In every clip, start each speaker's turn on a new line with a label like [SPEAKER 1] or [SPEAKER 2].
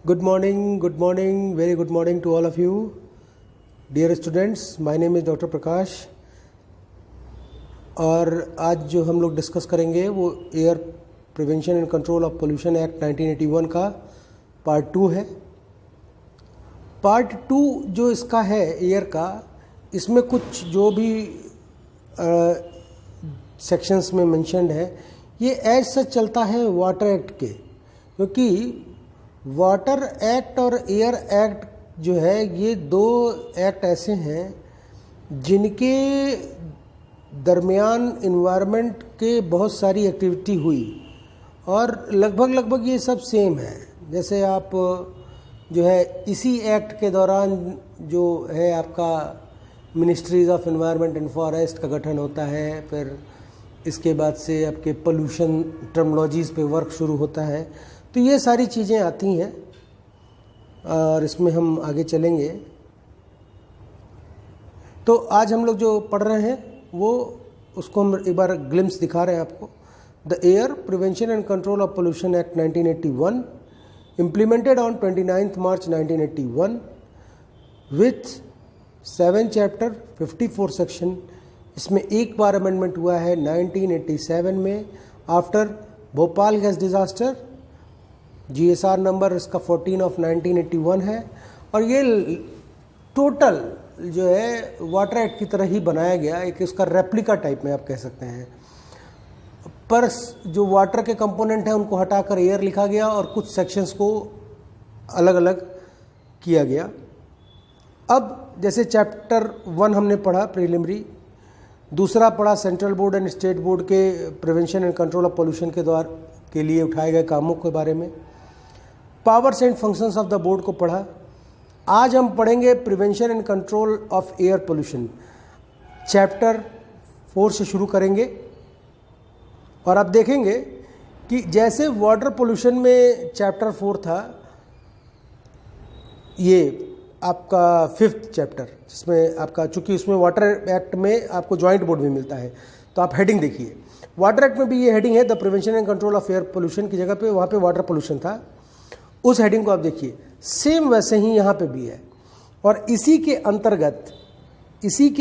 [SPEAKER 1] Good morning, very good morning to all of you. Dear students, my name is Dr. प्रकाश और आज जो हम लोग डिस्कस करेंगे वो air prevention and control of pollution act 1981 का पार्ट 2 है। पार्ट 2 जो इसका है एयर का, इसमें कुछ जो भी सेक्शंस में मेंशन्ड है ये एज सच चलता है वाटर एक्ट के, क्योंकि वाटर एक्ट और एयर एक्ट जो है ये दो एक्ट ऐसे हैं जिनके दरमियान इन्वायरमेंट के बहुत सारी एक्टिविटी हुई और लगभग ये सब सेम है। जैसे आप जो है इसी एक्ट के दौरान जो है आपका ministries of environment and forest का गठन होता है, फिर इसके बाद से आपके पोल्यूशन टर्मिनोलॉजीज़ पे वर्क शुरू होता है, तो ये सारी चीज़ें आती हैं और इसमें हम आगे चलेंगे। तो आज हम लोग जो पढ़ रहे हैं वो उसको हम एक बार ग्लिम्स दिखा रहे हैं आपको। The air prevention and control of pollution act 1981 implemented on 29 March 1981 with 7 chapter 54 section. इसमें एक बार अमेंडमेंट हुआ है 1987 में after Bhopal gas disaster. GSR number इसका 14 ऑफ 1981 है और ये टोटल जो है वाटर एक्ट की तरह ही बनाया गया, एक इसका रेप्लिका टाइप में आप कह सकते हैं। पर जो वाटर के कंपोनेंट हैं उनको हटाकर एयर लिखा गया और कुछ सेक्शंस को अलग अलग किया गया। अब जैसे चैप्टर 1 हमने पढ़ा प्रीलिमिनरी, दूसरा पढ़ा central board and state board के prevention and control of pollution के द्वारा के लिए उठाए गए कामों के बारे में, powers and functions of the board को पढ़ा। आज हम पढ़ेंगे prevention and control of air pollution, chapter 4 से शुरू करेंगे और आप देखेंगे कि जैसे वाटर पोल्यूशन में चैप्टर 4 था, ये आपका 5th चैप्टर जिसमें आपका, चूंकि उसमें वाटर एक्ट में आपको जॉइंट बोर्ड भी मिलता है, तो आप हेडिंग देखिए। वाटर एक्ट में भी ये हेडिंग है the prevention and control of air pollution की जगह पे वहाँ पे वाटर पोल्यूशन था, उस हेडिंग को आप देखिए। सेम वैसे ही यहाँ पे भी है और इसी के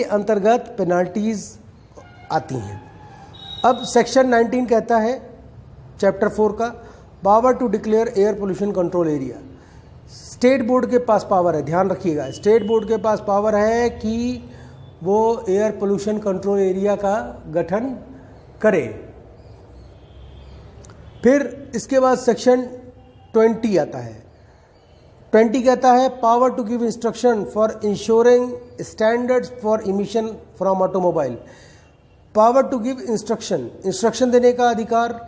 [SPEAKER 1] अंतर्गत पेनाल्टीज आती हैं। अब सेक्शन 19 कहता है चैप्टर 4 का, power to declare air pollution control area. State board के पास पावर है, ध्यान रखिएगा, स्टेट बोर्ड के पास पावर है कि वो एयर पोल्यूशन कंट्रोल एरिया का गठन करे। फिर इसके बाद सेक्शन 20 आता है। 20 कहता है power to give instruction for ensuring standards for emission from automobile. Power to give instruction देने का अधिकार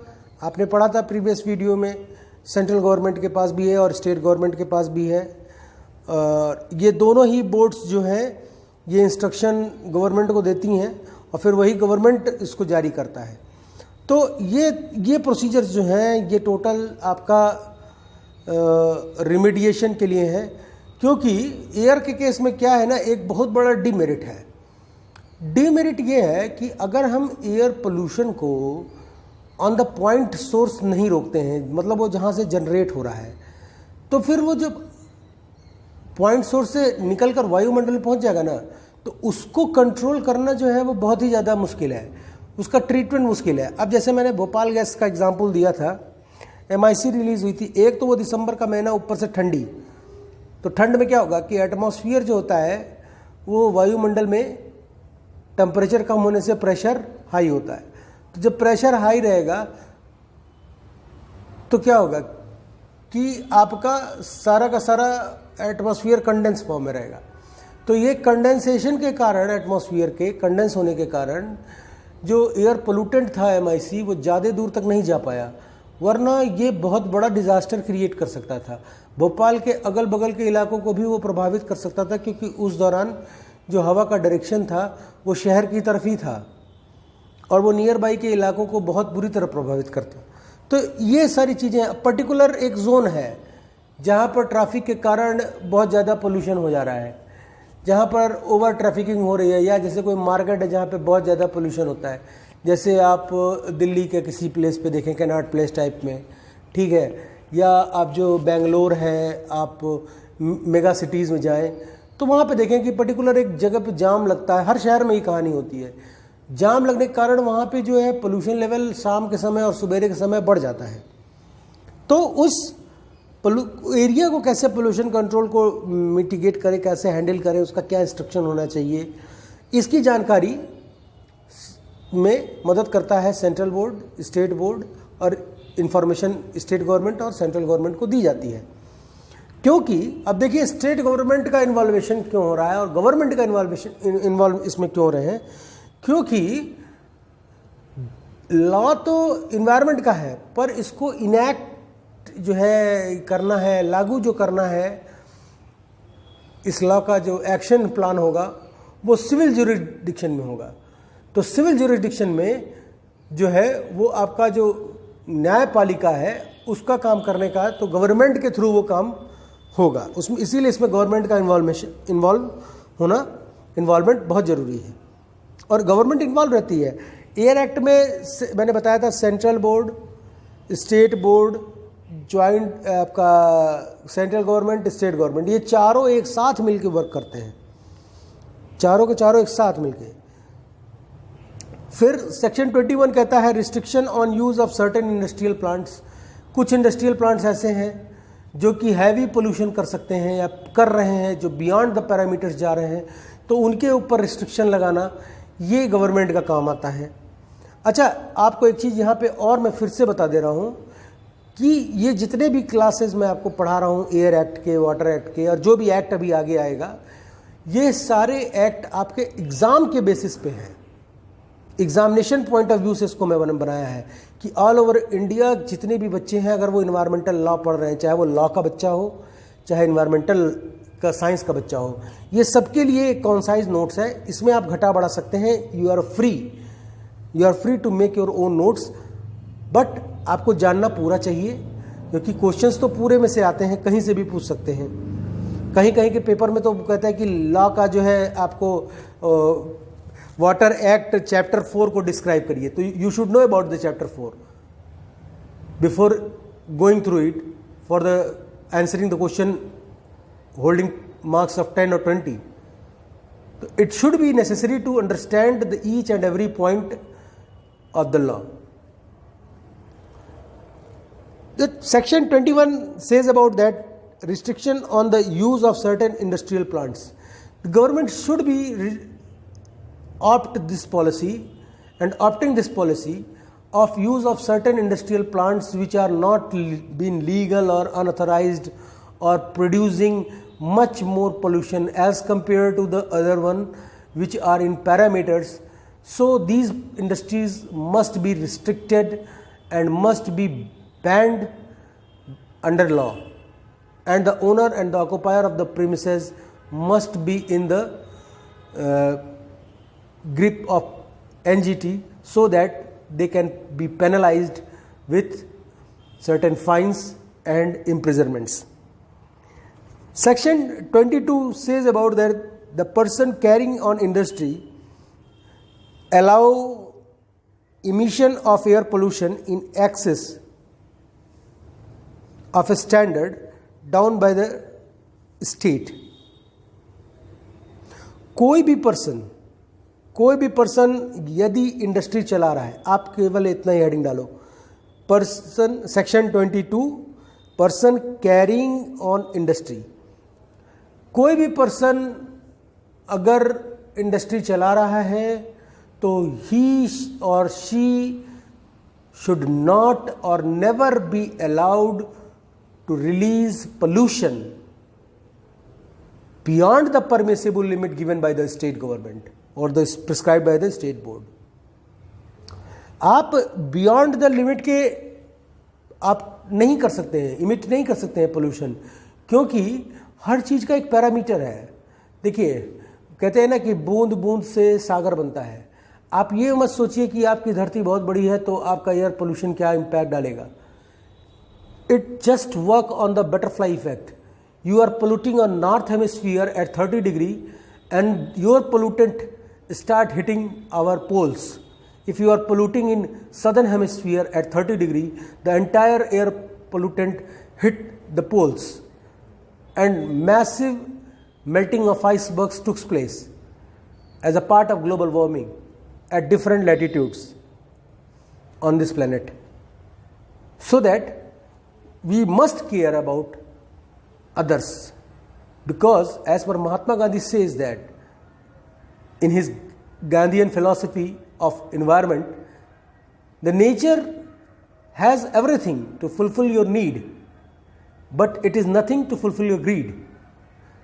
[SPEAKER 1] आपने पढ़ा था प्रीवियस वीडियो में, सेंट्रल गवर्नमेंट के पास भी है और स्टेट गवर्नमेंट के पास भी है। और ये दोनों ही बोर्ड्स जो हैं ये इंस्ट्रक्शन गवर्नमेंट को देती हैं और फिर वही गवर्नमेंट इसको जारी करता है। तो ये प्रोसीजर्स जो हैं ये टोटल आपका रिमेडिएशन के लिए है, क्योंकि एयर के केस में क्या है ना, एक बहुत बड़ा डिमेरिट है। डिमेरिट ये है कि अगर हम एयर पोल्यूशन को ऑन द पॉइंट सोर्स नहीं रोकते हैं, मतलब वो जहाँ से जनरेट हो रहा है, तो फिर वो जब पॉइंट सोर्स से निकलकर वायुमंडल में पहुँच जाएगा ना, तो उसको कंट्रोल करना जो है वो बहुत ही ज़्यादा मुश्किल है, उसका ट्रीटमेंट मुश्किल है। अब जैसे मैंने भोपाल गैस का एग्जांपल दिया था, MIC रिलीज़ हुई थी, एक तो वो दिसंबर का महीना, ऊपर से ठंडी, तो ठंड में क्या होगा कि एटमॉस्फेयर जो होता है वो वायुमंडल में टेम्परेचर कम होने से प्रेशर हाई होता है। तो जब प्रेशर हाई रहेगा तो क्या होगा कि आपका सारा का सारा एटमॉस्फेयर कंडेंस फॉर्म में रहेगा। तो ये कंडेंसेशन के कारण, एटमॉस्फेयर के कंडेंस होने के कारण जो एयर पोल्यूटेंट था MIC वो ज़्यादा दूर तक नहीं जा पाया, वरना ये बहुत बड़ा डिज़ास्टर क्रिएट कर सकता था। भोपाल के अगल बगल के इलाकों को भी वो प्रभावित कर सकता था, क्योंकि उस दौरान जो हवा का डायरेक्शन था वो शहर की तरफ ही था और वो नियर बाई के इलाकों को बहुत बुरी तरह प्रभावित करता। तो ये सारी चीज़ें, पर्टिकुलर एक जोन है जहाँ पर ट्रैफिक के कारण बहुत ज़्यादा पोल्यूशन हो जा रहा है, जहाँ पर ओवर ट्रैफिकिंग हो रही है, या जैसे कोई मार्केट है जहाँ पे बहुत ज़्यादा पोल्यूशन होता है, जैसे आप दिल्ली के किसी प्लेस पे देखें, कैनाट प्लेस टाइप में, ठीक है, या आप जो बेंगलोर है, आप मेगा सिटीज़ में जाएं तो वहाँ पे देखें कि पर्टिकुलर एक जगह पे जाम लगता है। हर शहर में ये कहानी होती है, जाम लगने के कारण वहाँ पे जो है पोल्यूशन लेवल शाम के समय और सवेरे के समय बढ़ जाता है। तो उस एरिया को कैसे पोल्यूशन कंट्रोल को मिटिगेट करें, कैसे हैंडल करें, उसका क्या इंस्ट्रक्शन होना चाहिए, इसकी जानकारी में मदद करता है सेंट्रल बोर्ड, स्टेट बोर्ड और इंफॉर्मेशन स्टेट गवर्नमेंट और सेंट्रल गवर्नमेंट को दी जाती है। क्योंकि अब देखिए स्टेट गवर्नमेंट का इन्वॉल्वेशन क्यों हो रहा है और गवर्नमेंट का इन्वॉल्व इसमें क्यों हो रहे हैं, क्योंकि लॉ तो इन्वायरमेंट का है पर इसको इनैक्ट जो है करना है, लागू जो करना है, इस लॉ का जो एक्शन प्लान होगा वो सिविल ज्यूरिसडिक्शन में होगा। तो सिविल ज्यूरिसडिक्शन में जो है वो आपका जो न्यायपालिका है उसका काम करने का, तो गवर्नमेंट के थ्रू वो काम होगा उसमें, इसीलिए इसमें गवर्नमेंट का इन्वॉल्वमेंट बहुत ज़रूरी है और गवर्नमेंट इन्वॉल्व रहती है। एयर एक्ट में मैंने बताया था central board, state board, joint आपका सेंट्रल गवर्नमेंट, स्टेट गवर्नमेंट, ये चारों एक साथ मिलकर वर्क करते हैं, चारों के चारों एक साथ मिलकर। फिर सेक्शन 21 कहता है restriction on use of certain industrial plants. कुछ इंडस्ट्रियल प्लांट्स ऐसे हैं जो कि हैवी पोल्यूशन कर सकते हैं या कर रहे हैं, जो बियॉन्ड द पैरामीटर्स जा रहे हैं, तो उनके ऊपर रिस्ट्रिक्शन लगाना ये गवर्नमेंट का काम आता है। अच्छा, आपको एक चीज़ यहाँ पे और मैं फिर से बता दे रहा हूँ कि ये जितने भी क्लासेस मैं आपको पढ़ा रहा हूँ एयर एक्ट के, वाटर एक्ट के और जो भी एक्ट अभी आगे आएगा, ये सारे एक्ट आपके एग्ज़ाम के बेसिस पे हैं। एग्जामिनेशन पॉइंट ऑफ व्यू से इसको मैं बनाया है कि ऑल ओवर इंडिया जितने भी बच्चे हैं, अगर वो इन्वायरमेंटल लॉ पढ़ रहे हैं, चाहे वो लॉ का बच्चा हो, चाहे इन्वायरमेंटल का साइंस का बच्चा हो, ये सबके लिए कॉन्साइज नोट्स है। इसमें आप घटा बढ़ा सकते हैं, you are free to make your own notes, but आपको जानना पूरा चाहिए क्योंकि क्वेश्चंस तो पूरे में से आते हैं, कहीं से भी पूछ सकते हैं। कहीं कहीं के पेपर में तो कहता है कि लॉ का जो है आपको वाटर एक्ट चैप्टर 4 को डिस्क्राइब करिए, तो you should know about the chapter 4 before going through it for the answering the question holding marks of 10 और 20. So it should be necessary to understand the each and every point of the law. The section 21 says about that restriction on the use of certain industrial plants. The government should be opt this policy and opting this policy of use of certain industrial plants which are not been legal or unauthorized or producing much more pollution as compared to the other one which are in parameters. So these industries must be restricted and must be banned under law, and the owner and the occupier of the premises must be in the grip of NGT so that they can be penalized with certain fines and imprisonments. Section 22 says about that the person carrying on industry allow emission of air pollution in excess of a standard down by the state. कोई भी person यदि industry चला रहा है, आप केवल इतना ही heading डालो, person, section 22, person carrying on industry. कोई भी पर्सन अगर इंडस्ट्री चला रहा है तो ही और she should not or never be allowed to release pollution beyond the permissible limit given by the state government or the prescribed by the state board. आप beyond the limit के आप नहीं कर सकते हैं, इमिट नहीं कर सकते हैं पोल्यूशन, क्योंकि हर चीज़ का एक पैरामीटर है। देखिए कहते हैं ना कि बूंद बूंद से सागर बनता है। आप ये मत सोचिए कि आपकी धरती बहुत बड़ी है तो आपका एयर पोल्यूशन क्या इम्पैक्ट डालेगा। It just work on the butterfly effect. You are polluting on north hemisphere at 30 degree and your pollutant start hitting our poles. If you are polluting in southern hemisphere at 30 degree, the entire air pollutant hit the poles and massive melting of icebergs took place as a part of global warming at different latitudes on this planet. So that we must care about others, because as per Mahatma Gandhi says that in his Gandhian philosophy of environment, the nature has everything to fulfill your need, but it is nothing to fulfill your greed.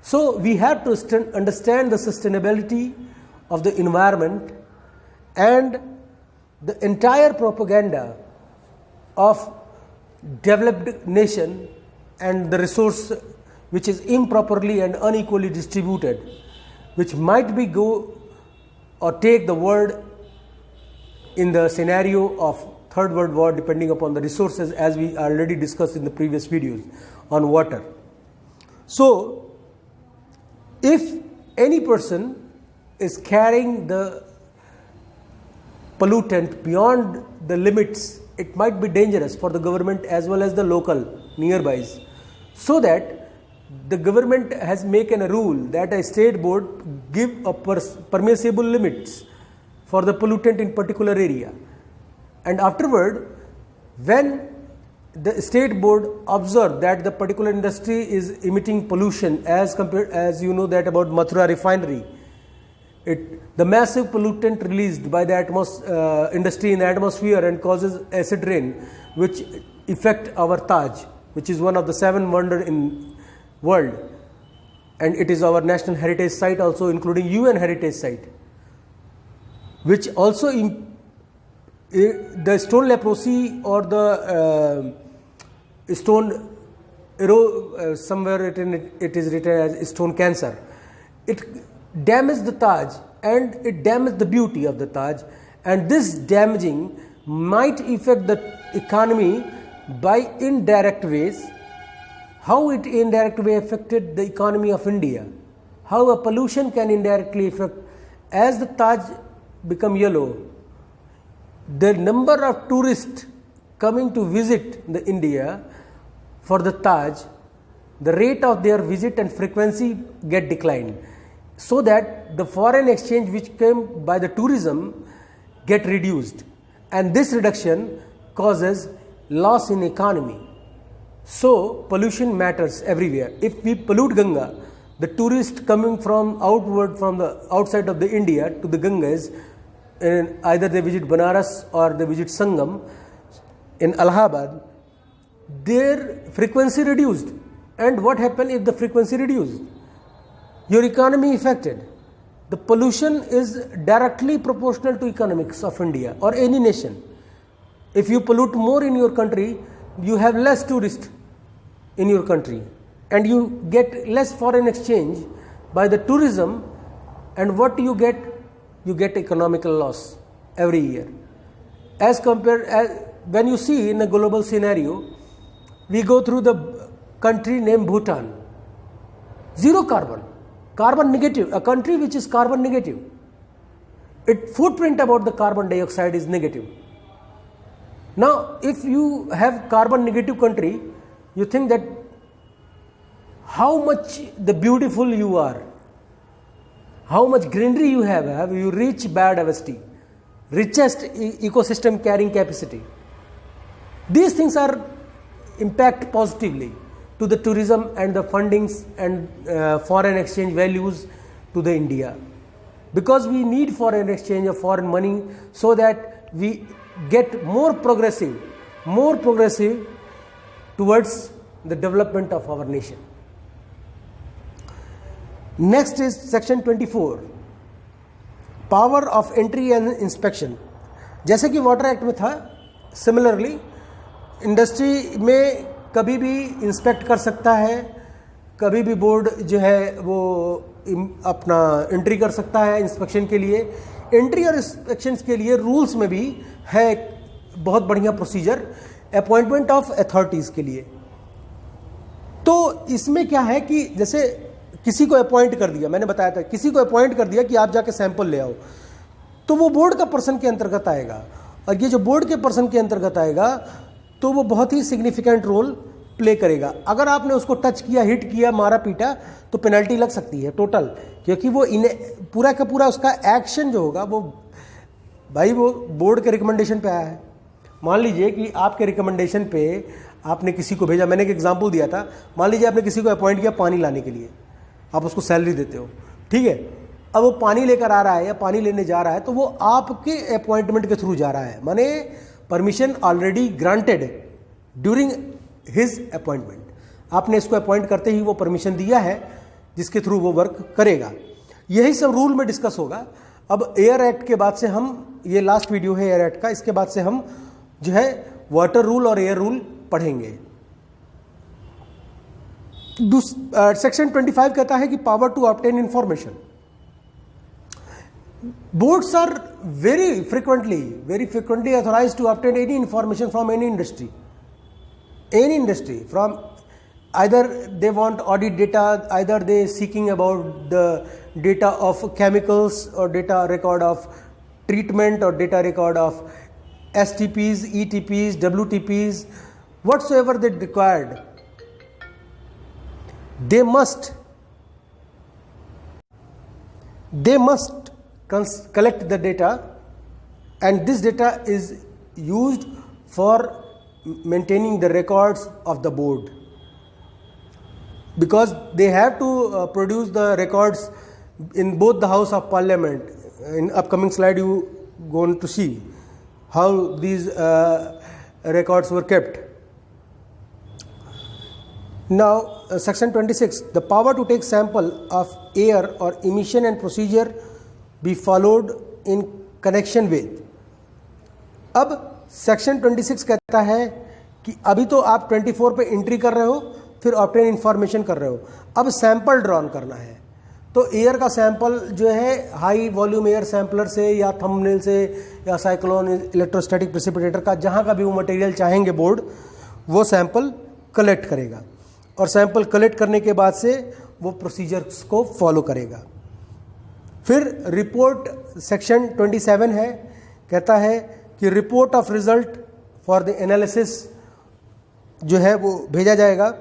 [SPEAKER 1] So we have to understand the sustainability of the environment, and the entire propaganda of developed nation and the resource which is improperly and unequally distributed, which might be go or take the world in the scenario of third world war, depending upon the resources, as we already discussed in the previous videos on water. So if any person is carrying the pollutant beyond the limits, it might be dangerous for the government as well as the local nearbys. So that the government has taken a rule that a state board give a permissible limits for the pollutant in particular area, and afterward, when the state board observe that the particular industry is emitting pollution, as compared, as you know that about Mathura refinery, the massive pollutant released by the industry in the atmosphere and causes acid rain, which affect our Taj, which is one of the 7 wonders in world, and it is our national heritage site also, including UN heritage site, which also the stone leprosy or the stone somewhere it is written as stone cancer. It damaged the Taj and it damaged the beauty of the Taj, and this damaging might affect the economy by indirect ways. How it indirect way affected the economy of India? How a pollution can indirectly affect? As the Taj become yellow, the number of tourists coming to visit the India for the Taj, the rate of their visit and frequency get declined, so that the foreign exchange which came by the tourism get reduced, and this reduction causes loss in economy. So pollution matters everywhere. If we pollute Ganga, the tourist coming from outward from the outside of the India to the Ganges, and either they visit Banaras or they visit Sangam in Allahabad, their frequency reduced. And what happened if the frequency reduced? Your economy affected. The pollution is directly proportional to economics of India or any nation. If you pollute more in your country, you have less tourists in your country, and you get less foreign exchange by the tourism, and what do you get? You get economical loss every year. As compared, when you see in a global scenario, we go through the country named Bhutan, zero carbon, carbon negative, a country which is carbon negative. Its footprint about the carbon dioxide is negative. Now, if you have carbon negative country, you think that how much the beautiful you are, how much greenery you have you reach biodiversity, richest ecosystem carrying capacity. These things are impact positively to the tourism and the fundings and foreign exchange values to the India, because we need foreign exchange of foreign money so that we get more progressive towards the development of our nation. Next is section 24, power of entry and inspection. जैसे कि water act में था, similarly industry में कभी भी inspect कर सकता है, कभी भी बोर्ड जो है वो अपना एंट्री कर सकता है इंस्पेक्शन के लिए. एंट्री और इंस्पेक्शन के लिए रूल्स में भी है बहुत बढ़िया प्रोसीजर, अपॉइंटमेंट ऑफ अथॉरिटीज़ के लिए. तो इसमें क्या है कि जैसे किसी को अपॉइंट कर दिया, मैंने बताया था, किसी को अपॉइंट कर दिया कि आप जाके सैंपल ले आओ, तो वो बोर्ड का पर्सन के अंतर्गत आएगा. और ये जो बोर्ड के पर्सन के अंतर्गत आएगा तो वो बहुत ही सिग्निफिकेंट रोल प्ले करेगा। अगर आपने उसको टच किया, हिट किया, मारा पीटा तो पेनल्टी लग सकती है टोटल, क्योंकि वो पूरा का पूरा उसका एक्शन जो होगा वो भाई वो बोर्ड के रिकमेंडेशन पे आया है। मान लीजिए कि आपके रिकमेंडेशन पे आपने किसी को भेजा, मैंने एक एग्जांपल दिया था, मान लीजिए आपने किसी को अपॉइंट किया पानी लाने के लिए, आप उसको सैलरी देते हो, ठीक है। अब वो पानी लेकर आ रहा है या पानी लेने जा रहा है तो वो आपके अपॉइंटमेंट के थ्रू जा रहा है, माने permission already granted during his appointment. आपने इसको अपॉइंट करते ही वो परमिशन दिया है जिसके थ्रू वो वर्क करेगा। यही सब रूल में डिस्कस होगा। अब एयर एक्ट के बाद से हम, ये लास्ट वीडियो है एयर एक्ट का, इसके बाद से हम जो है वाटर रूल और एयर रूल पढ़ेंगे। सेक्शन 25 कहता है कि power to obtain information. Boards are very frequently authorized to obtain any information from any industry, from either they want audit data, either they seeking about the data of chemicals or data record of treatment or data record of STPs, ETPs, WTPs, whatsoever they required, they must collect the data, and this data is used for maintaining the records of the board, because they have to produce the records in both the House of Parliament. In upcoming slide you going to see how these records were kept. Now section 26, the power to take sample of air or emission and procedure be followed in connection with. अब section 26 कहता है कि अभी तो आप 24 पे entry कर रहे हो, फिर ऑब्टेन इंफॉर्मेशन कर रहे हो, अब सैंपल ड्रॉन करना है। तो एयर का सैंपल जो है हाई वॉल्यूम एयर सैंपलर से या थंबनेल से या साइक्लोन इलेक्ट्रोस्टैटिक प्रेसिपिटेटर का, जहाँ का भी वो मटेरियल चाहेंगे बोर्ड, वो सैंपल कलेक्ट करेगा और सैंपल कलेक्ट करने के बाद से वो प्रोसीजर्स को फॉलो करेगा। फिर रिपोर्ट सेक्शन 27 है, कहता है कि report of result for the analysis जो है वो भेजा जाएगा,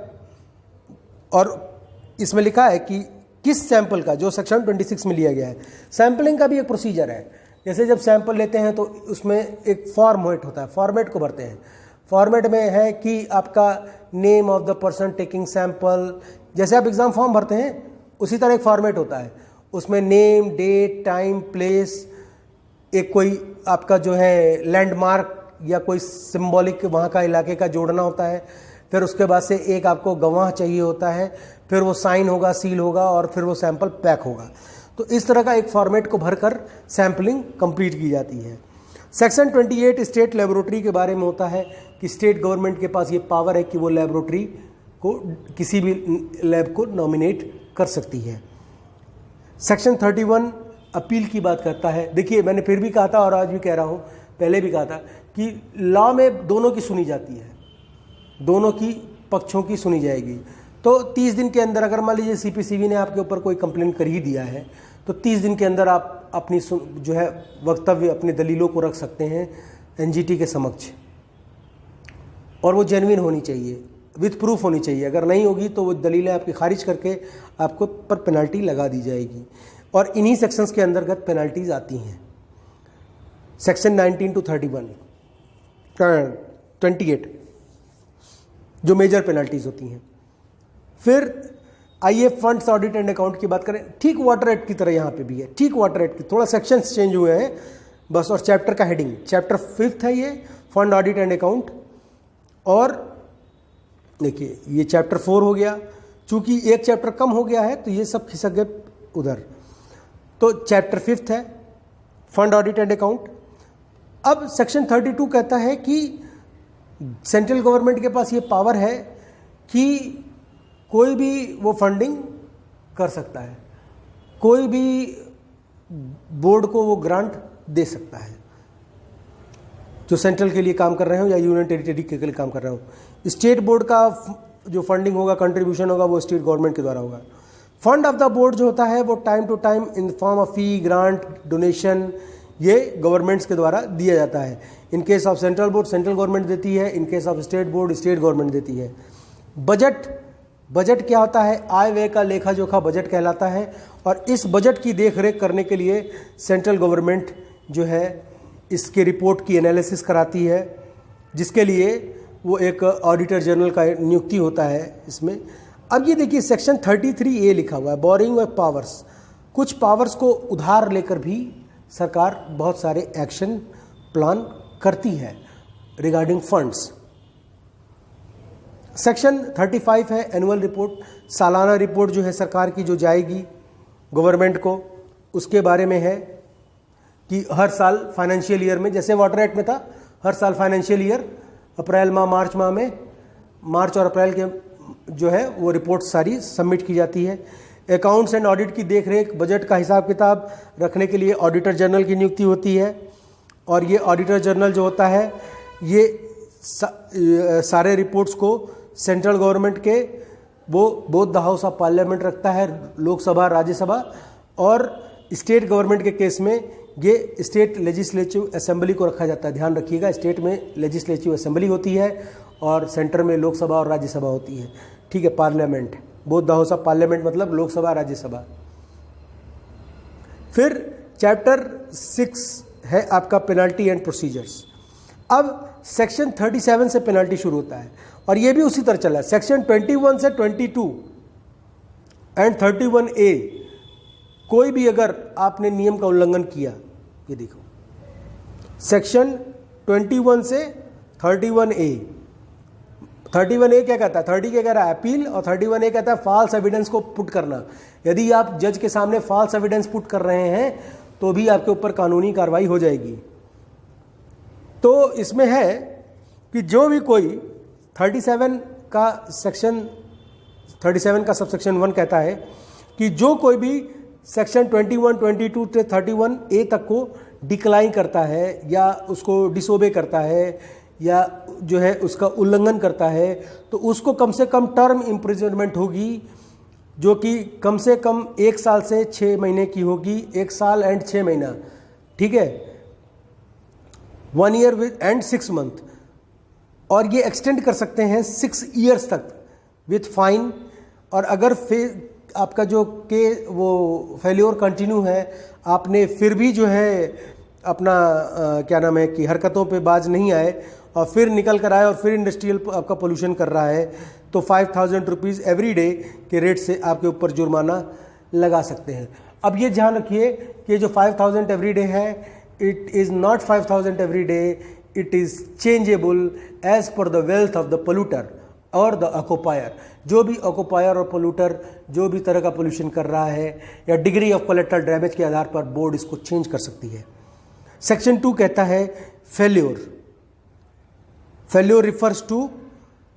[SPEAKER 1] और इसमें लिखा है कि किस सैंपल का, जो सेक्शन 26 में लिया गया है। सैंपलिंग का भी एक प्रोसीजर है, जैसे जब सैंपल लेते हैं तो उसमें एक फॉर्मेट होता है, फॉर्मेट को भरते हैं। फॉर्मेट में है कि आपका name of the person taking sample, जैसे आप एग्ज़ाम फॉर्म भरते हैं उसी तरह एक फॉर्मेट होता है, उसमें नेम, डेट, टाइम, प्लेस, एक कोई आपका जो है लैंडमार्क या कोई सिंबॉलिक वहाँ का इलाके का जोड़ना होता है। फिर उसके बाद से एक आपको गवाह चाहिए होता है, फिर वो साइन होगा, सील होगा और फिर वो सैंपल पैक होगा। तो इस तरह का एक फॉर्मेट को भरकर सैंपलिंग कंप्लीट की जाती है। सेक्शन 28 स्टेट लेबोरेटरी के बारे में होता है कि स्टेट गवर्नमेंट के पास ये पावर है कि वो लेबोरेटरी को, किसी भी लैब को नॉमिनेट कर सकती है। सेक्शन 31 अपील की बात करता है। देखिए मैंने फिर भी कहा था और आज भी कह रहा हूँ, पहले भी कहा था कि लॉ में दोनों की सुनी जाती है, दोनों की पक्षों की सुनी जाएगी। तो 30 दिन के अंदर, अगर मान लीजिए सीपीसीबी ने आपके ऊपर कोई कंप्लेंट कर ही दिया है, तो 30 दिन के अंदर आप अपनी जो है वक्तव्य, अपने दलीलों को रख सकते हैं एनजीटी के समक्ष, और वो जेन्युइन होनी चाहिए, विथ प्रूफ होनी चाहिए। अगर नहीं होगी तो वो दलीलें आपकी खारिज करके आपको पर पेनल्टी लगा दी जाएगी, और इन्हीं सेक्शंस के अंतर्गत पेनल्टीज आती हैं। सेक्शन 19 to 28 जो मेजर पेनल्टीज होती हैं। फिर आइए फंड्स ऑडिट एंड अकाउंट की बात करें। ठीक वाटर एक्ट की तरह यहाँ पे भी है, ठीक वाटर एक्ट की, थोड़ा सेक्शंस चेंज हुए हैं बस, और चैप्टर का हेडिंग, चैप्टर 5 है ये, फंड ऑडिट एंड अकाउंट। और देखिए ये चैप्टर 4 हो गया, चूंकि एक चैप्टर कम हो गया है तो ये सब खिसक गए उधर। तो चैप्टर 5 है फंड ऑडिट एंड अकाउंट। अब सेक्शन 32 कहता है कि सेंट्रल गवर्नमेंट के पास ये पावर है कि कोई भी वो फंडिंग कर सकता है, कोई भी बोर्ड को वो ग्रांट दे सकता है, जो सेंट्रल के लिए काम कर रहे हो या यूनियन टेरिटरी के लिए काम कर रहे हो। स्टेट बोर्ड का जो फंडिंग होगा, कंट्रीब्यूशन होगा, वो स्टेट गवर्नमेंट के द्वारा होगा। फंड ऑफ द बोर्ड जो होता है वो time to time in form of fee, grant, donation, ये गवर्नमेंट्स के द्वारा दिया जाता है। In case of central board central government देती है, in case of state board state government देती है। बजट क्या होता है? आय व्यय का लेखा जोखा बजट कहलाता है। और इस बजट की देखरेख करने के लिए सेंट्रल गवर्नमेंट जो है इसके रिपोर्ट की एनालिसिस कराती है, जिसके लिए वो एक ऑडिटर जनरल का नियुक्ति होता है इसमें। अब ये देखिए सेक्शन 33A लिखा हुआ है, बोरिंग ऑफ पावर्स। कुछ पावर्स को उधार लेकर भी सरकार बहुत सारे एक्शन प्लान करती है रिगार्डिंग फंड्स। सेक्शन 35 है एनुअल रिपोर्ट, सालाना रिपोर्ट जो है सरकार की जो जाएगी गवर्नमेंट को, उसके बारे में है कि हर साल फाइनेंशियल ईयर में, जैसे वाटर एक्ट में था, हर साल फाइनेंशियल ईयर अप्रैल माह मार्च माह में, मार्च और अप्रैल के जो है वो रिपोर्ट सारी सबमिट की जाती है। अकाउंट्स एंड ऑडिट की देखरेख, बजट का हिसाब किताब रखने के लिए ऑडिटर जनरल की नियुक्ति होती है। और ये ऑडिटर जनरल जो होता है ये सारे रिपोर्ट्स को सेंट्रल गवर्नमेंट के वो both the house of parliament रखता है, लोकसभा राज्यसभा, और स्टेट गवर्नमेंट के केस में ये स्टेट लेजिस्लेटिव असेंबली को रखा जाता है। ध्यान रखिएगा, स्टेट में लेजिस्लेटिव असेंबली होती है और सेंटर में लोकसभा और राज्यसभा होती है। ठीक है, parliament, both the house of parliament मतलब लोकसभा राज्यसभा। फिर चैप्टर 6 है आपका पेनल्टी एंड प्रोसीजर्स। अब सेक्शन 37 से पेनल्टी शुरू होता है और ये भी उसी तरह चला है। सेक्शन 21 से 22 एंड 31A, कोई भी अगर आपने नियम का उल्लंघन किया, ये देखो सेक्शन 21 से 31A। 31A क्या कहता है? 30 क्या कह रहा है? अपील। और 31A कहता है फॉल्स एविडेंस को पुट करना। यदि आप जज के सामने फॉल्स एविडेंस पुट कर रहे हैं तो भी आपके ऊपर कानूनी कार्रवाई हो जाएगी। तो इसमें है कि जो भी कोई 37 का सेक्शन 37 का सबसेक्शन 1 कहता है कि जो कोई भी सेक्शन 21, 22 से 31A तक को डिक्लाइन करता है या उसको डिसोबे करता है या जो है उसका उल्लंघन करता है, तो उसको कम से कम टर्म इम्प्रिजनमेंट होगी, जो कि कम से कम 1 साल से 6 महीने की होगी। 1 साल एंड 6 महीना, ठीक है, 1 ईयर विद एंड 6 मंथ। और ये एक्सटेंड कर सकते हैं 6 ईयर्स तक विथ फाइन। और अगर आपका जो के वो फेल्योर कंटिन्यू है, आपने फिर भी जो है अपना क्या नाम है कि हरकतों पे बाज नहीं आए और फिर निकल कर आए और फिर इंडस्ट्रियल आपका पोल्यूशन कर रहा है, तो 5000 रुपीज़ एवरी डे के रेट से आपके ऊपर जुर्माना लगा सकते हैं। अब ये ध्यान रखिए कि जो 5000 एवरी डे है, it is not 5000 every day, it is changeable as per the wealth of the polluter और द ऑक्यूपायर। जो भी ऑक्यूपायर और पोल्यूटर जो भी तरह का पोल्यूशन कर रहा है या डिग्री ऑफ कोलेट्रल डैमेज के आधार पर बोर्ड इसको चेंज कर सकती है। सेक्शन 2 कहता है फेल्योर। फेल्योर रिफर्स टू,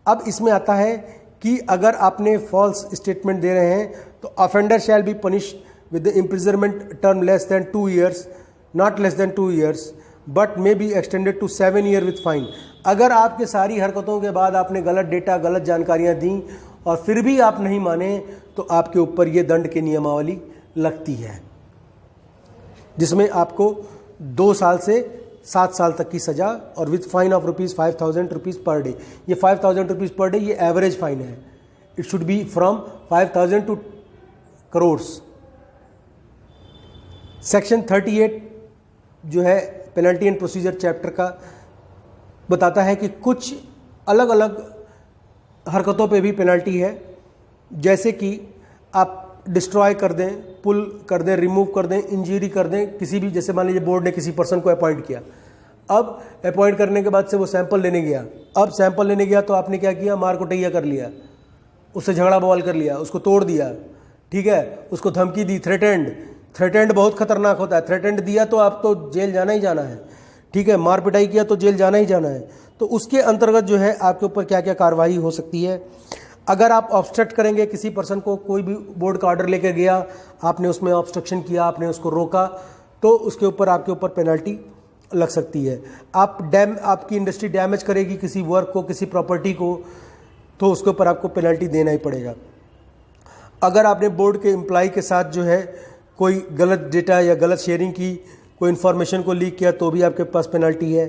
[SPEAKER 1] अब इसमें आता है कि अगर आपने फॉल्स स्टेटमेंट दे रहे हैं तो offender shall be punish with the imprisonment term less than 2 years, not less than 2 years, but may be extended to 7 year with fine. अगर आपके सारी हरकतों के बाद आपने गलत डेटा, गलत जानकारियां दी और फिर भी आप नहीं माने, तो आपके ऊपर ये दंड की नियमावली लगती है, जिसमें आपको 2 साल से 7 साल तक की सजा और विथ फाइन ऑफ ₹5000 पर डे। ये 5000 रुपीज़ पर डे ये एवरेज फाइन है। It should be from 5000 to crores. Section 38 जो है पेनल्टी एंड प्रोसीजर चैप्टर का बताता है कि कुछ अलग अलग हरकतों पे भी पेनल्टी है, जैसे कि आप डिस्ट्रॉय कर दें, पुल कर दें, रिमूव कर दें, इंजरी कर दें किसी भी, जैसे मान लीजिए बोर्ड ने किसी पर्सन को अपॉइंट किया, अब अपॉइंट करने के बाद से वो सैंपल लेने गया, अब सैंपल लेने गया तो आपने क्या किया, मार कुटैया कर लिया, उससे झगड़ा बवाल कर लिया, उसको तोड़ दिया, ठीक है, उसको धमकी दी, थ्रेटेंड बहुत खतरनाक होता है। थ्रेटेंड दिया तो आप तो जेल जाना ही जाना है, ठीक है, मार पिटाई किया तो जेल जाना ही जाना है। तो उसके अंतर्गत जो है आपके ऊपर क्या क्या कार्रवाई हो सकती है। अगर आप ऑब्स्ट्रक्ट करेंगे किसी पर्सन को, कोई भी बोर्ड का ऑर्डर लेकर गया, आपने उसमें ऑब्स्ट्रक्शन किया, आपने उसको रोका, तो उसके ऊपर आपके ऊपर पेनल्टी लग सकती है। आपकी इंडस्ट्री डैमेज करेगी किसी वर्क को, किसी प्रॉपर्टी को, तो उसके ऊपर आपको पेनल्टी देना ही पड़ेगा। अगर आपने बोर्ड के एम्प्लॉय के साथ जो है कोई गलत डेटा या गलत शेयरिंग की, कोई इन्फॉर्मेशन को लीक किया, तो भी आपके पास पेनल्टी है।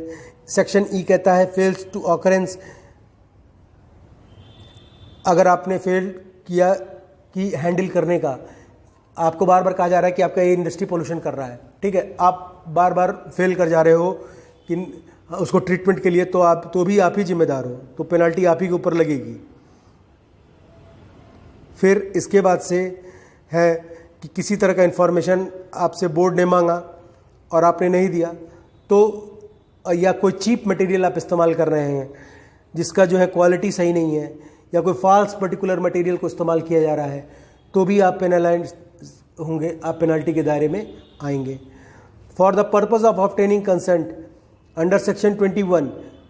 [SPEAKER 1] सेक्शन ई कहता है फेल्स टू ऑकरेंस अगर आपने फेल किया कि हैंडल करने का, आपको बार बार कहा जा रहा है कि आपका ये इंडस्ट्री पोल्यूशन कर रहा है, ठीक है, आप बार बार फेल कर जा रहे हो कि उसको ट्रीटमेंट के लिए, तो भी आप ही जिम्मेदार हो, तो पेनल्टी आप ही के ऊपर लगेगी। फिर इसके बाद से है कि किसी तरह का इन्फॉर्मेशन आपसे बोर्ड ने मांगा और आपने नहीं दिया, तो या कोई चीप मटेरियल आप इस्तेमाल कर रहे हैं जिसका जो है क्वालिटी सही नहीं है, या कोई फॉल्स पर्टिकुलर मटेरियल को इस्तेमाल किया जा रहा है, तो भी आप पेनलाइज होंगे, आप पेनल्टी के दायरे में आएंगे। For the purpose of obtaining consent under section 21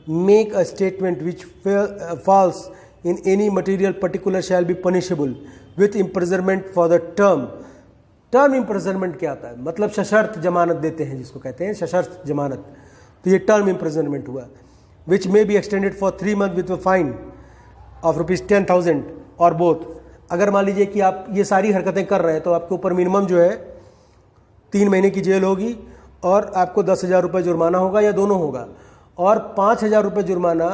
[SPEAKER 1] make a statement which falls in any material particular shall be punishable with imprisonment for the term imprisonment क्या होता है, मतलब सशर्त जमानत देते हैं, जिसको कहते हैं सशर्त जमानत, तो ये टर्म इम्प्रिजनमेंट हुआ, which may be extended for 3 months with fine of ₹10,000 और बोथ। अगर मान लीजिए कि आप ये सारी हरकतें कर रहे हैं तो आपके ऊपर मिनिमम जो है 3 महीने की जेल होगी और आपको 10,000 रुपये जुर्माना होगा, या दोनों होगा, और 5,000 रुपये जुर्माना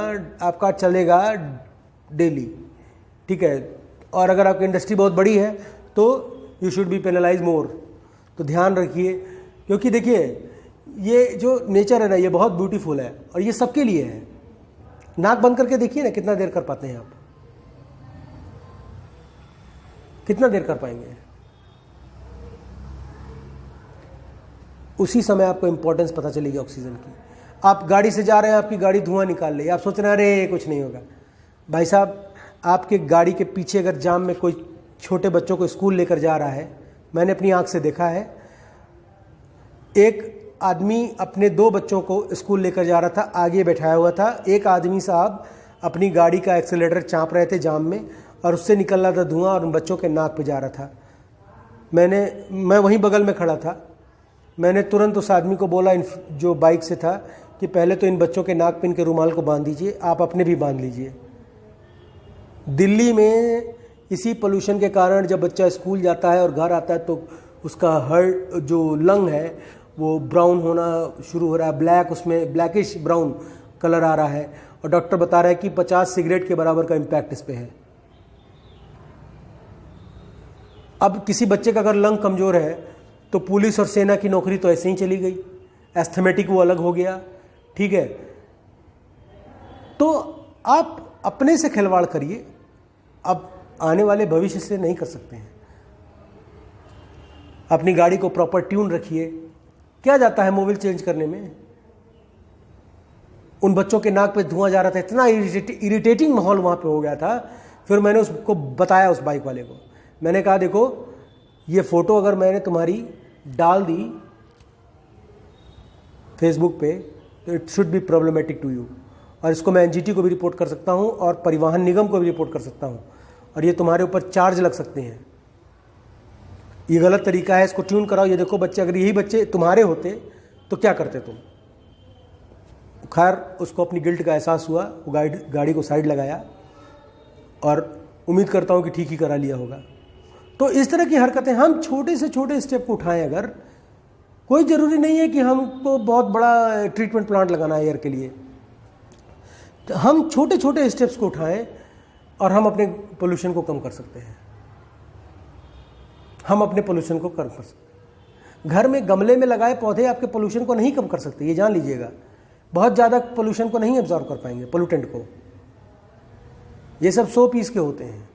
[SPEAKER 1] आपका चलेगा डेली, ठीक है। और अगर आपकी इंडस्ट्री बहुत बड़ी है तो यू शुड बी पेनलाइज मोर। तो ध्यान रखिए, क्योंकि देखिए ये जो नेचर है ना, ये बहुत ब्यूटीफुल है और ये सबके लिए है। नाक बंद करके देखिए ना, कितना देर कर पाते हैं आप, कितना देर कर पाएंगे। उसी समय आपको इंपॉर्टेंस पता चलेगी ऑक्सीजन की। आप गाड़ी से जा रहे हैं, आपकी गाड़ी धुआं निकाल रही है, आप सोच रहे हैं अरे कुछ नहीं होगा। भाई साहब, आपके गाड़ी के पीछे अगर जाम में कोई छोटे बच्चों को स्कूल लेकर जा रहा है, मैंने अपनी आंख से देखा है, एक आदमी अपने 2 बच्चों को स्कूल लेकर जा रहा था, आगे बैठाया हुआ था, एक आदमी साहब अपनी गाड़ी का एक्सीलरेटर चाँप रहे थे जाम में, और उससे निकल रहा था धुआं और उन बच्चों के नाक पे जा रहा था। मैं वहीं बगल में खड़ा था, मैंने तुरंत उस आदमी को बोला, जो बाइक से था, कि पहले तो इन बच्चों के नाक पे इनके रुमाल को बांध दीजिए, आप अपने भी बांध लीजिए। दिल्ली में इसी पोल्यूशन के कारण जब बच्चा स्कूल जाता है और घर आता है तो उसका हार्ट जो लंग है वो ब्राउन होना शुरू हो रहा है, ब्लैक, उसमें ब्लैकिश ब्राउन कलर आ रहा है, और डॉक्टर बता रहा है कि 50 सिगरेट के बराबर का इम्पैक्ट इस पे है। अब किसी बच्चे का अगर लंग कमज़ोर है तो पुलिस और सेना की नौकरी तो ऐसे ही चली गई, एस्थमेटिक वो अलग हो गया, ठीक है। तो आप अपने से खिलवाड़ करिए, अब आने वाले भविष्य से नहीं कर सकते हैं। अपनी गाड़ी को प्रॉपर ट्यून रखिए। क्या जाता है मोबिल चेंज करने में, उन बच्चों के नाक पे धुआं जा रहा था, इतना इरिटेटिंग माहौल वहाँ पे हो गया था। फिर मैंने उसको बताया, उस बाइक वाले को मैंने कहा, देखो ये फ़ोटो अगर मैंने तुम्हारी डाल दी फेसबुक पे तो it should be problematic to you, और इसको मैं एनजीटी को भी रिपोर्ट कर सकता हूँ और परिवहन निगम को भी रिपोर्ट कर सकता हूँ, और ये तुम्हारे ऊपर चार्ज लग सकते हैं। ये गलत तरीका है, इसको ट्यून कराओ। ये देखो बच्चे, अगर यही बच्चे तुम्हारे होते तो क्या करते तुम। खैर उसको अपनी गिल्ट का एहसास हुआ, वो गाड़ी को साइड लगाया, और उम्मीद करता हूँ कि ठीक ही करा लिया होगा। तो इस तरह की हरकतें हम छोटे से छोटे स्टेप को उठाएं। अगर कोई ज़रूरी नहीं है कि हमको बहुत बड़ा ट्रीटमेंट प्लांट लगाना है एयर के लिए, तो हम छोटे छोटे स्टेप्स को उठाएं और हम अपने पोल्यूशन को कम कर सकते हैं। हम अपने पोल्यूशन को कम कर सकते हैं। घर में गमले में लगाए पौधे आपके पोल्यूशन को नहीं कम कर सकते, ये जान लीजिएगा। बहुत ज़्यादा पोल्यूशन को नहीं एब्जॉर्ब कर पाएंगे, पोल्यूटेंट को। ये सब 100 पीस के होते हैं।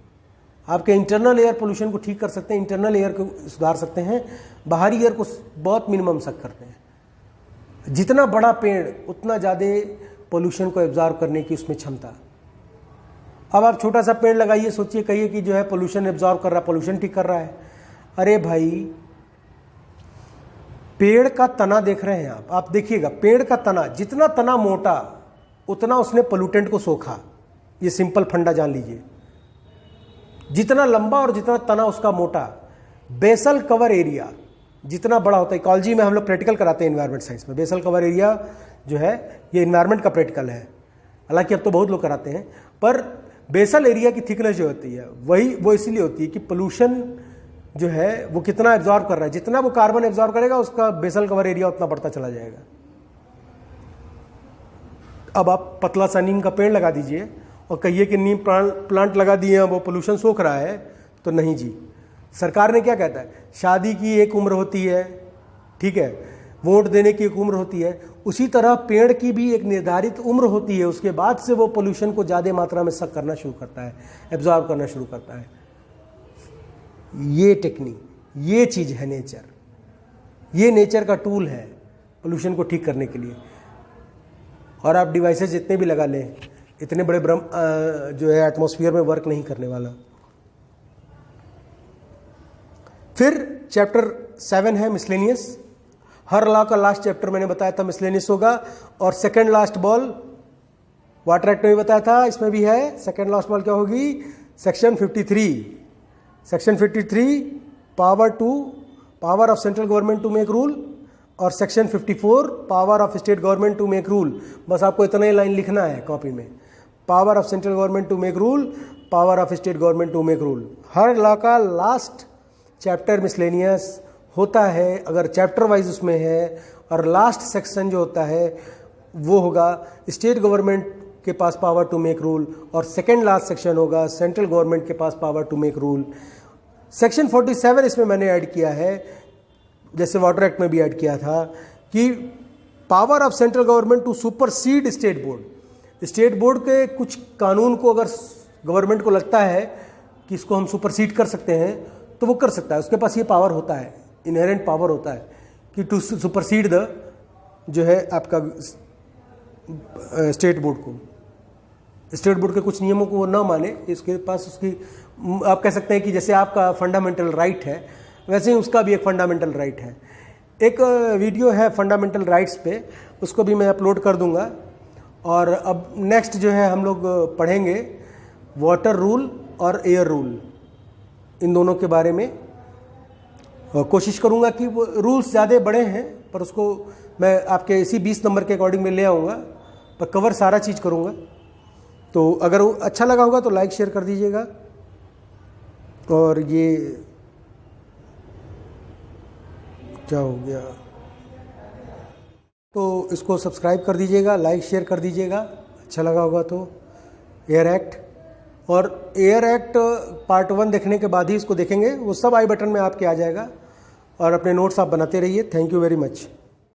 [SPEAKER 1] आपके इंटरनल एयर पोल्यूशन को ठीक कर सकते हैं, इंटरनल एयर को सुधार सकते हैं, बाहरी एयर को बहुत मिनिमम तक करते हैं। जितना बड़ा पेड़ उतना ज़्यादा पोल्यूशन को एब्जॉर्ब करने की उसमें क्षमता। अब आप छोटा सा पेड़ लगाइए, सोचिए, कहिए कि जो है पोल्यूशन एब्जॉर्ब कर रहा है, पोल्यूशन ठीक कर रहा है। अरे भाई, पेड़ का तना देख रहे हैं आप देखिएगा, पेड़ का तना, जितना तना मोटा उतना उसने पोल्यूटेंट को सोखा। ये सिंपल फंडा जान लीजिए। जितना लंबा और जितना तना उसका मोटा, बेसल कवर एरिया जितना बड़ा होता है। इकोलॉजी में हम लोग प्रैक्टिकल कराते हैं एनवायरमेंट साइंस में। बेसल कवर एरिया जो है ये एनवायरमेंट का प्रैक्टिकल है, हालांकि अब तो बहुत लोग कराते हैं, पर बेसल एरिया की थिकनेस जो होती है वो इसीलिए होती है कि पोल्यूशन जो है वो कितना एब्जॉर्ब कर रहा है। जितना वो कार्बन एब्जॉर्ब करेगा उसका बेसल कवर एरिया उतना बढ़ता चला जाएगा। अब आप पतला सा नीम का पेड़ लगा दीजिए और कहिए कि नीम प्लांट लगा दिए हैं, वो पोल्यूशन सोख रहा है, तो नहीं जी। सरकार ने क्या कहता है, शादी की एक उम्र होती है, ठीक है, वोट देने की एक उम्र होती है, उसी तरह पेड़ की भी एक निर्धारित उम्र होती है, उसके बाद से वो पोल्यूशन को ज़्यादा मात्रा में सक करना शुरू करता है, एब्जॉर्ब करना शुरू करता है। ये टेक्निक, ये चीज़ है नेचर, ये नेचर का टूल है पोल्यूशन को ठीक करने के लिए। और आप डिवाइसेस जितने भी लगा लें, इतने बड़े ब्रह्म जो है एटमॉस्फेयर में वर्क नहीं करने वाला। फिर चैप्टर 7 है मिसलेनियस। हर लॉ का लास्ट चैप्टर मैंने बताया था मिसलेनियस होगा। और second last ball water act में भी बताया था, इसमें भी है। सेकंड लास्ट बॉल क्या होगी, section 53। Section 53 power of central government to make rule, और section 54 power of state government to make rule. बस आपको इतना ही लाइन लिखना है कॉपी में, power of central government to make rule, power of state government to make rule. हर law का लास्ट चैप्टर मिसलेनियस होता है, अगर चैप्टर वाइज उसमें है। और लास्ट सेक्शन जो होता है वो होगा स्टेट गवर्नमेंट के पास पावर टू मेक रूल, और सेकेंड लास्ट सेक्शन होगा सेंट्रल गवर्नमेंट के पास power to make rule. Section 47 इसमें मैंने ऐड किया है, जैसे वाटर एक्ट में भी ऐड किया था, कि power of central government to supersede state board. State board के कुछ कानून को अगर गवर्नमेंट को लगता है कि इसको हम सुपरसीड कर सकते हैं तो वो कर सकता है, उसके पास ये पावर होता है, इनहेरेंट पावर होता है कि टू सुपरसीड द जो है आपका स्टेट बोर्ड को, स्टेट बोर्ड के कुछ नियमों को वो ना माने, इसके पास उसकी, आप कह सकते हैं कि जैसे आपका फंडामेंटल राइट है वैसे ही उसका भी एक फंडामेंटल राइट है। एक वीडियो है फंडामेंटल राइट्स पे, उसको भी मैं अपलोड कर दूंगा। और अब नेक्स्ट जो है हम लोग पढ़ेंगे वाटर रूल और एयर रूल, इन दोनों के बारे में। कोशिश करूंगा कि वो रूल्स ज़्यादा बड़े हैं पर उसको मैं आपके इसी 20 नंबर के अकॉर्डिंग में ले आऊँगा, पर कवर सारा चीज़ करूँगा। तो अगर अच्छा लगा होगा तो लाइक शेयर कर दीजिएगा, और ये क्या हो गया, तो इसको सब्सक्राइब कर दीजिएगा, लाइक शेयर कर दीजिएगा, अच्छा लगा होगा तो। एयर एक्ट, और एयर एक्ट पार्ट 1 देखने के बाद ही इसको देखेंगे, वो सब आई बटन में आपके आ जाएगा। और अपने नोट्स आप बनाते रहिए। Thank you very much.